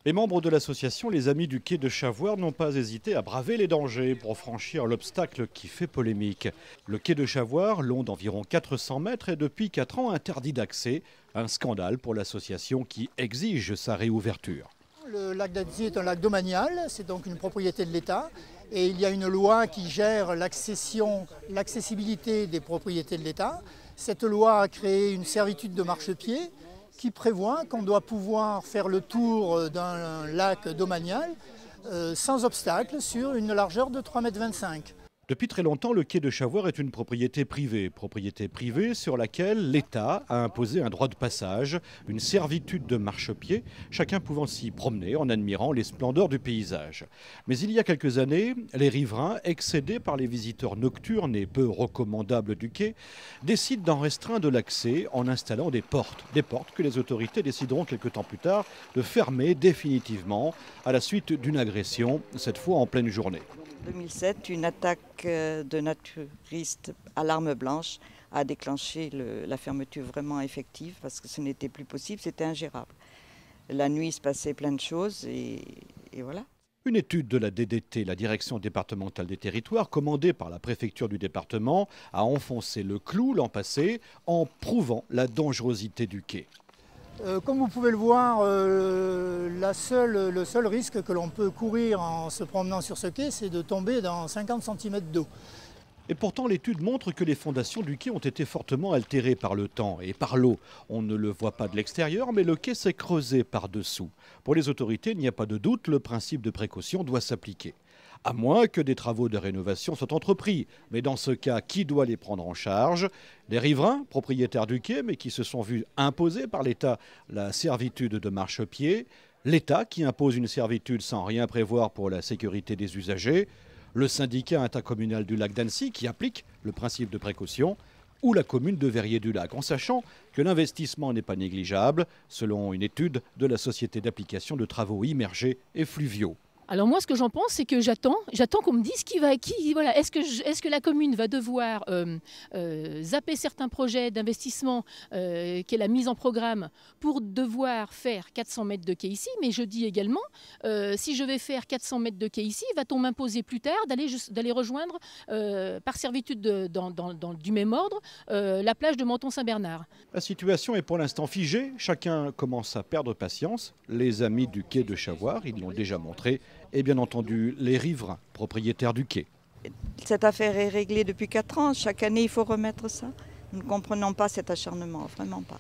Les membres de l'association Les Amis du Quai de Chavoir n'ont pas hésité à braver les dangers pour franchir l'obstacle qui fait polémique. Le quai de Chavoir, long d'environ 400 mètres, est depuis 4 ans interdit d'accès. Un scandale pour l'association qui exige sa réouverture. Le lac d'Annecy est un lac domanial, c'est donc une propriété de l'État. Et il y a une loi qui gère l'accessibilité des propriétés de l'État. Cette loi a créé une servitude de marchepied qui prévoit qu'on doit pouvoir faire le tour d'un lac domanial sans obstacle sur une largeur de 3,25 m. Depuis très longtemps, le quai de Chavoir est une propriété privée sur laquelle l'État a imposé un droit de passage, une servitude de marchepied, chacun pouvant s'y promener en admirant les splendeurs du paysage. Mais il y a quelques années, les riverains, excédés par les visiteurs nocturnes et peu recommandables du quai, décident d'en restreindre l'accès en installant des portes que les autorités décideront quelque temps plus tard de fermer définitivement à la suite d'une agression, cette fois en pleine journée. En 2007, une attaque de naturistes à l'arme blanche a déclenché la fermeture vraiment effective parce que ce n'était plus possible, c'était ingérable. La nuit, il se passait plein de choses et voilà. Une étude de la DDT, la Direction départementale des territoires, commandée par la préfecture du département, a enfoncé le clou l'an passé en prouvant la dangerosité du quai. Comme vous pouvez le voir, le seul risque que l'on peut courir en se promenant sur ce quai, c'est de tomber dans 50 cm d'eau. Et pourtant, l'étude montre que les fondations du quai ont été fortement altérées par le temps et par l'eau. On ne le voit pas de l'extérieur, mais le quai s'est creusé par-dessous. Pour les autorités, il n'y a pas de doute, le principe de précaution doit s'appliquer. À moins que des travaux de rénovation soient entrepris. Mais dans ce cas, qui doit les prendre en charge? Les riverains, propriétaires du quai, mais qui se sont vus imposer par l'État la servitude de marchepied. L'État qui impose une servitude sans rien prévoir pour la sécurité des usagers. Le syndicat intercommunal du lac d'Annecy qui applique le principe de précaution. Ou la commune de Verrier-du-Lac, en sachant que l'investissement n'est pas négligeable, selon une étude de la Société d'application de travaux immergés et fluviaux. Alors moi, ce que j'en pense, c'est que j'attends qu'on me dise voilà, est-ce que la commune va devoir zapper certains projets d'investissement qu'elle a mis en programme pour devoir faire 400 mètres de quai ici. Mais je dis également, si je vais faire 400 mètres de quai ici, va-t-on m'imposer plus tard d'aller rejoindre par servitude du même ordre la plage de Menton-Saint-Bernard? La situation est pour l'instant figée. Chacun commence à perdre patience. Les amis du quai de Chavoir, ils l'ont déjà montré. Et bien entendu, les riverains, propriétaires du quai. Cette affaire est réglée depuis 4 ans. Chaque année, il faut remettre ça. Nous ne comprenons pas cet acharnement, vraiment pas.